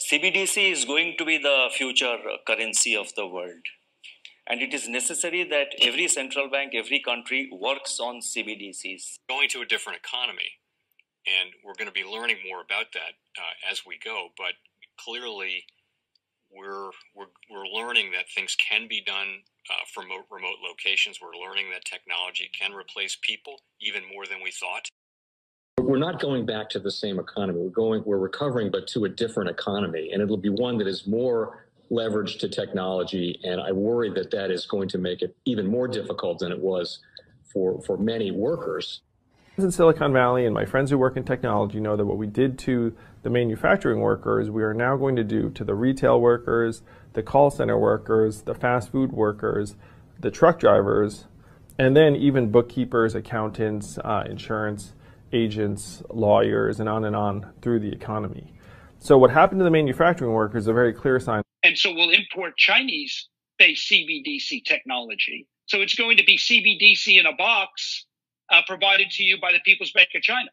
CBDC is going to be the future currency of the world. And it is necessary that every central bank, every country works on CBDCs. Going to a different economy, and we're going to be learning more about that as we go. But clearly, we're learning that things can be done from remote locations. We're learning that technology can replace people even more than we thought. We're not going back to the same economy. We're recovering, but to a different economy, and it'll be one that is more leveraged to technology. And I worry that that is going to make it even more difficult than it was for many workers. In Silicon Valley, and my friends who work in technology know that what we did to the manufacturing workers, we are now going to do to the retail workers, the call center workers, the fast food workers, the truck drivers, and then even bookkeepers, accountants, insurance agents, lawyers, and on through the economy. So what happened to the manufacturing workers is a very clear sign. And so we'll import Chinese-based CBDC technology. So it's going to be CBDC in a box provided to you by the People's Bank of China.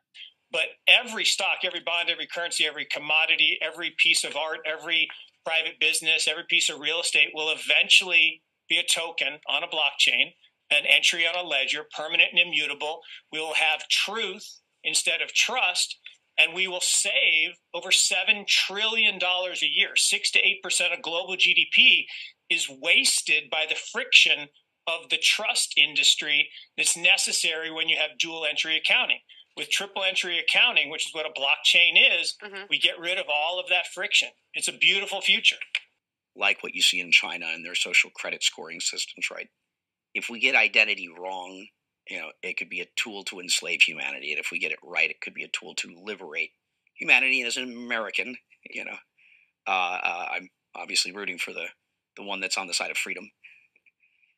But every stock, every bond, every currency, every commodity, every piece of art, every private business, every piece of real estate will eventually be a token on a blockchain, an entry on a ledger, permanent and immutable. We will have truth instead of trust, and we will save over $7 trillion a year. 6 to 8% of global GDP is wasted by the friction of the trust industry that's necessary when you have dual entry accounting. With triple entry accounting, which is what a blockchain is, we get rid of all of that friction. It's a beautiful future. Like what you see in China and their social credit scoring systems, right? If we get identity wrong, it could be a tool to enslave humanity. And if we get it right, it could be a tool to liberate humanity. And as an American, I'm obviously rooting for the one that's on the side of freedom.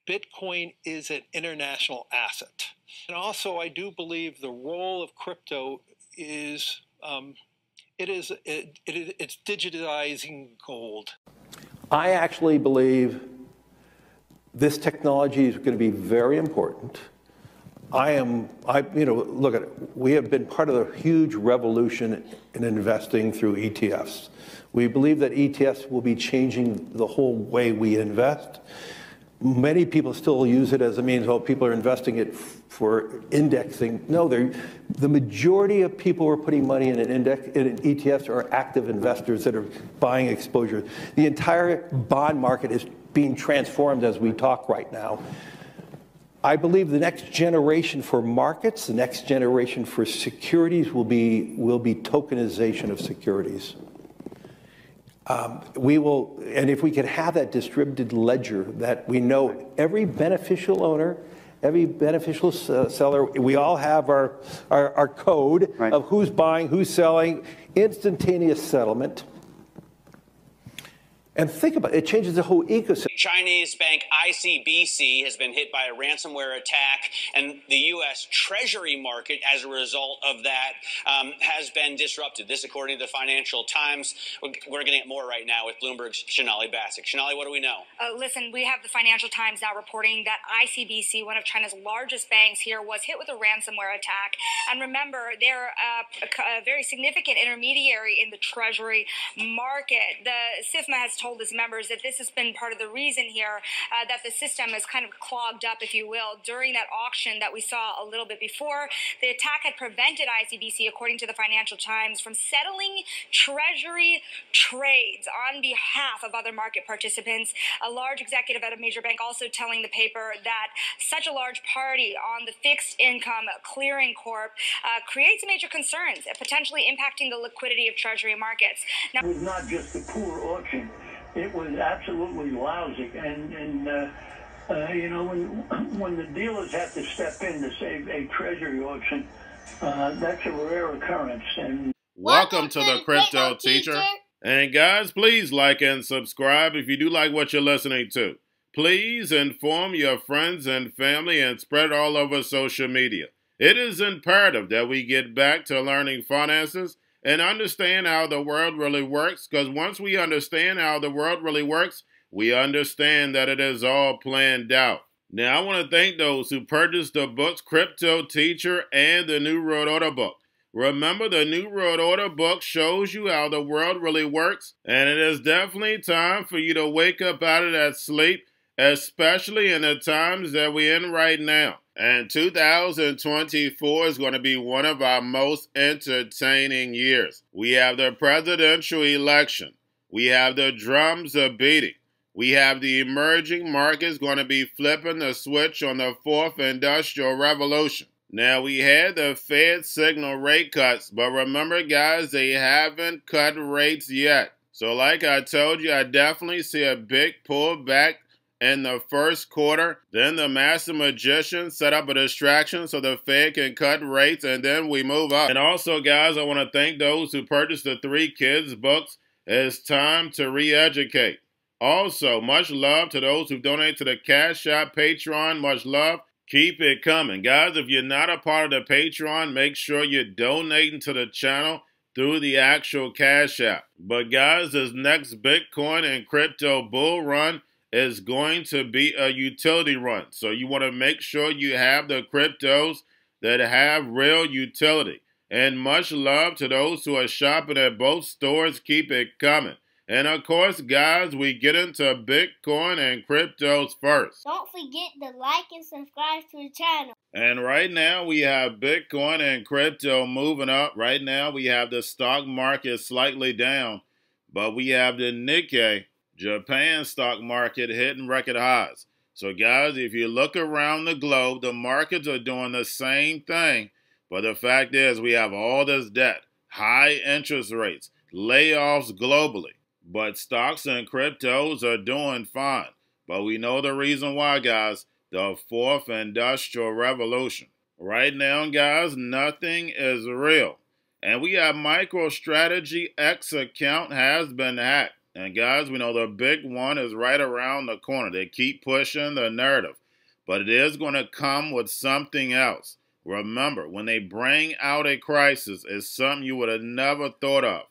Bitcoin is an international asset. And also, I do believe the role of crypto is it's digitizing gold. I actually believe this technology is going to be very important. Look at it. We have been part of a huge revolution in investing through ETFs. We believe that ETFs will be changing the whole way we invest. Many people still use it as a means, people are investing it for indexing. No, the majority of people who are putting money in in ETFs are active investors that are buying exposure. The entire bond market is being transformed as we talk right now. I believe the next generation for markets, the next generation for securities will be tokenization of securities. And if we could have that distributed ledger that we know every beneficial owner, every beneficial seller, we all have our code of who's buying, who's selling, instantaneous settlement. And think about it, it changes the whole ecosystem. Chinese bank ICBC has been hit by a ransomware attack, and the U.S. Treasury market, as a result of that, has been disrupted. This, according to the Financial Times. We're getting it more right now with Bloomberg's Sonali Basak. Sonali, what do we know? Listen, we have the Financial Times now reporting that ICBC, one of China's largest banks here, was hit with a ransomware attack. And remember, they're a very significant intermediary in the Treasury market. The SIFMA has told its members that this has been part of the reason here that the system is kind of clogged up, if you will, during that auction that we saw a little bit before. The attack had prevented ICBC, according to the Financial Times, from settling Treasury trades on behalf of other market participants. A large executive at a major bank also telling the paper that such a large party on the fixed income clearing corp creates major concerns, potentially impacting the liquidity of Treasury markets. Now, it was not just a poor auction. It was absolutely lousy, and when the dealers have to step in to save a treasury auction, that's a rare occurrence. And welcome to the Crypto Teacher. And guys, please like and subscribe if you do like what you're listening to. Please inform your friends and family and spread it all over social media. It is imperative that we get back to learning finances and understand how the world really works, because once we understand how the world really works, we understand that it is all planned out. Now, I want to thank those who purchased the books Crypto Teacher and the new World Order book. Remember, the New World Order book shows you how the world really works, and it is definitely time for you to wake up out of that sleep, especially in the times that we're in right now. And 2024 is going to be one of our most entertaining years. We have the presidential election. We have the drums are beating. We have the emerging markets going to be flipping the switch on the fourth industrial revolution. Now, we had the Fed signal rate cuts, but remember, guys, they haven't cut rates yet. So like I told you, I definitely see a big pullback in the first quarter. Then the master magician set up a distraction so the Fed can cut rates, and then we move up. And also, guys, I want to thank those who purchased the 3 Kids books. It's time to re-educate. Also, much love to those who donate to the Cash App, Patreon. Much love. Keep it coming. Guys, if you're not a part of the Patreon, make sure you're donating to the channel through the actual Cash App. But guys, this next Bitcoin and crypto bull run is going to be a utility run. So you want to make sure you have the cryptos that have real utility. And much love to those who are shopping at both stores. Keep it coming. And of course, guys, we get into Bitcoin and cryptos first. Don't forget to like and subscribe to the channel. And right now, we have Bitcoin and crypto moving up. Right now, we have the stock market slightly down. But we have the Nikkei, Japan stock market hitting record highs. So, guys, if you look around the globe, the markets are doing the same thing. But the fact is, we have all this debt, high interest rates, layoffs globally. But stocks and cryptos are doing fine. But we know the reason why, guys. The fourth industrial revolution. Right now, guys, nothing is real. And we have MicroStrategy X account has been hacked. And guys, we know the big one is right around the corner. They keep pushing the narrative. But it is going to come with something else. Remember, when they bring out a crisis, it's something you would have never thought of.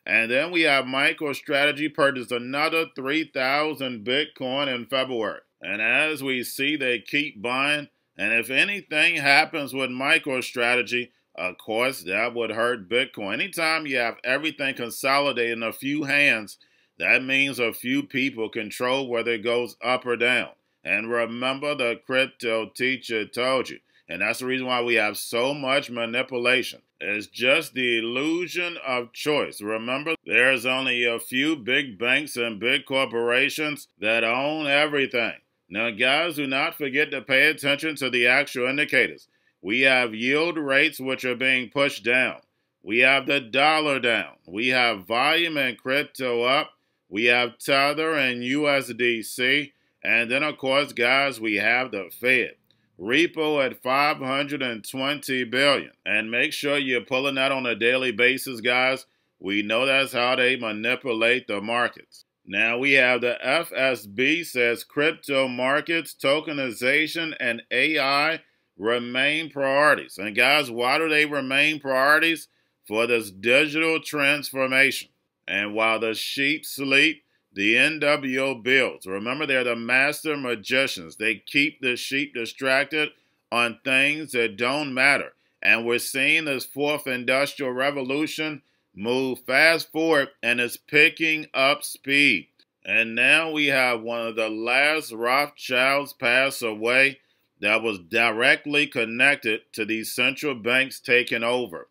And then we have MicroStrategy purchased another 3,000 Bitcoin in February. And as we see, they keep buying. And if anything happens with MicroStrategy, of course, that would hurt Bitcoin. Anytime you have everything consolidated in a few hands, that means a few people control whether it goes up or down. And remember, the crypto teacher told you. And that's the reason why we have so much manipulation. It's just the illusion of choice. Remember, there's only a few big banks and big corporations that own everything. Now, guys, do not forget to pay attention to the actual indicators. We have yield rates which are being pushed down. We have the dollar down. We have volume and crypto up. We have Tether and USDC. And then, of course, guys, we have the Fed. Repo at $520 billion. And make sure you're pulling that on a daily basis, guys. We know that's how they manipulate the markets. Now we have the FSB says crypto markets, tokenization, and AI remain priorities. And guys, why do they remain priorities? For this digital transformation. And while the sheep sleep, the NWO builds. Remember, they're the master magicians. They keep the sheep distracted on things that don't matter. And we're seeing this fourth industrial revolution move fast forward, and it's picking up speed. And now we have one of the last Rothschilds pass away that was directly connected to these central banks taking over.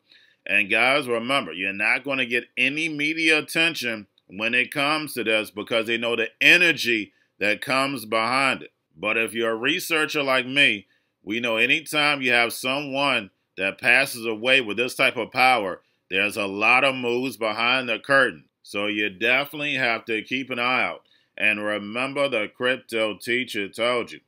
And guys, remember, you're not going to get any media attention when it comes to this because they know the energy that comes behind it. But if you're a researcher like me, we know anytime you have someone that passes away with this type of power, there's a lot of moves behind the curtain. So you definitely have to keep an eye out. And remember, the crypto teacher told you.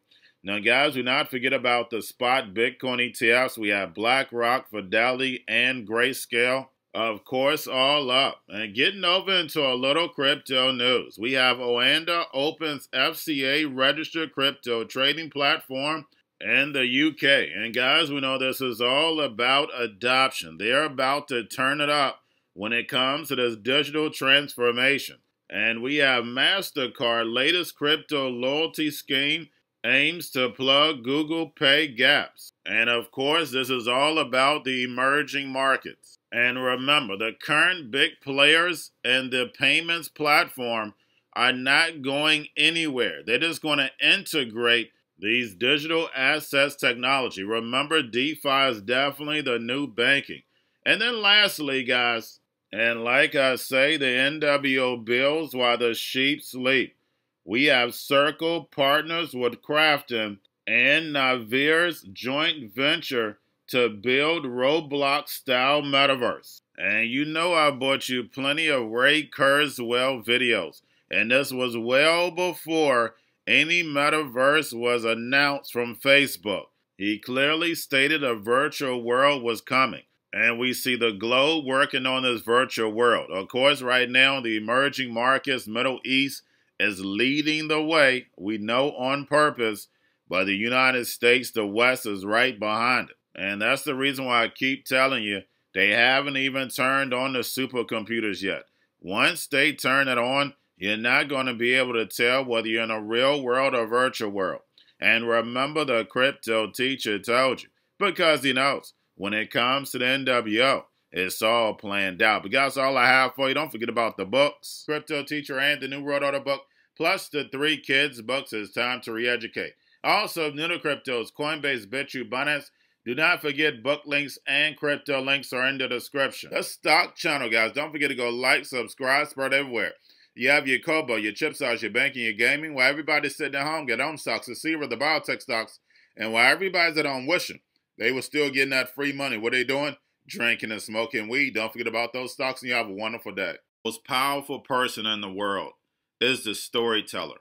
Now, guys, do not forget about the spot Bitcoin ETFs. We have BlackRock, Fidelity, and Grayscale. Of course, all up. And getting over into a little crypto news. We have Oanda opens FCA registered crypto trading platform in the UK. And guys, we know this is all about adoption. They're about to turn it up when it comes to this digital transformation. And we have MasterCard latest crypto loyalty scheme aims to plug Google Pay gaps. And of course, this is all about the emerging markets. And remember, the current big players in the payments platform are not going anywhere. They're just going to integrate these digital assets technology. Remember, DeFi is definitely the new banking. And then lastly, guys, and like I say, the NWO builds while the sheep sleep. We have Circle partners with Krafton and Navir's joint venture to build Roblox-style metaverse. And you know I bought you plenty of Ray Kurzweil videos. And this was well before any metaverse was announced from Facebook. He clearly stated a virtual world was coming. And we see the globe working on this virtual world. Of course, right now, the emerging markets, Middle East, is leading the way, we know on purpose, but the United States, the West, is right behind it. And that's the reason why I keep telling you, they haven't even turned on the supercomputers yet. Once they turn it on, you're not going to be able to tell whether you're in a real world or virtual world. And remember, the crypto teacher told you, because he knows when it comes to the NWO, it's all planned out. But guys, all I have for you. Don't forget about the books, Crypto Teacher and the New World Order book, plus the 3 kids books. It's time to re-educate. Also, new to cryptos, Coinbase, BitChute, Binance. Do not forget book links and crypto links are in the description. The stock channel, guys. Don't forget to go like, subscribe, spread everywhere. You have your Kobo, your chip stocks, your banking, your gaming. While everybody's sitting at home, get home stocks, the Seaver, the biotech stocks. And while everybody's at home wishing they were still getting that free money, what are they doing? Drinking and smoking weed. Don't forget about those stocks, and you have a wonderful day. The most powerful person in the world is the storyteller.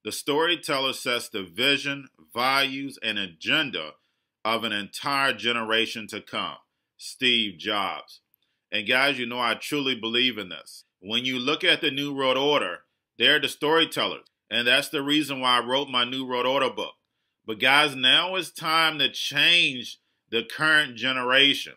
The storyteller sets the vision, values, and agenda of an entire generation to come. Steve Jobs. And guys, you know I truly believe in this. When you look at the New World Order, they're the storytellers. And that's the reason why I wrote my New World Order book. But guys, now it's time to change the current generation.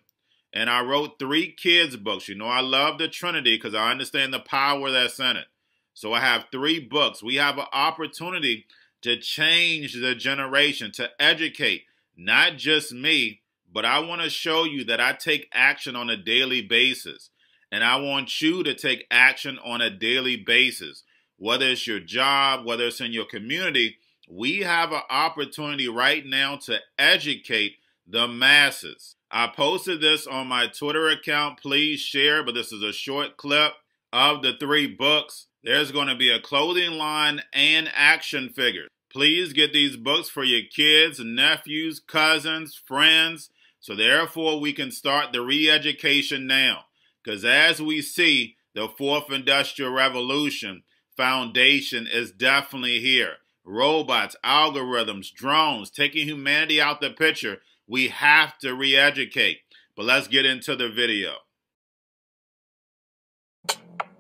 And I wrote 3 kids books. You know I love the Trinity because I understand the power that's in it. So I have 3 books. We have an opportunity to change the generation, to educate, not just me, but I want to show you that I take action on a daily basis. And I want you to take action on a daily basis. Whether it's your job, whether it's in your community, we have an opportunity right now to educate the masses. I posted this on my Twitter account. Please share, but this is a short clip of the 3 books. There's going to be a clothing line and action figures. Please get these books for your kids, nephews, cousins, friends, so therefore we can start the re-education now. Because as we see, the 4th Industrial Revolution foundation is definitely here. Robots, algorithms, drones, taking humanity out the picture. We have to re-educate. But let's get into the video.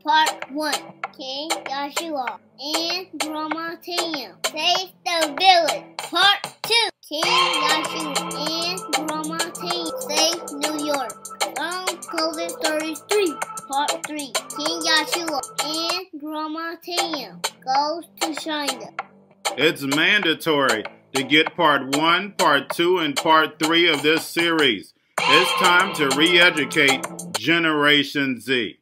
Part 1. King Joshua and Grandma Tam save the village. Part 2. King Joshua and Grandma Tam save New York from COVID Stories 3. Part 3. King Joshua and Grandma Tam goes to China. It's mandatory to get part 1, part 2, and part 3 of this series. It's time to re-educate Generation Z.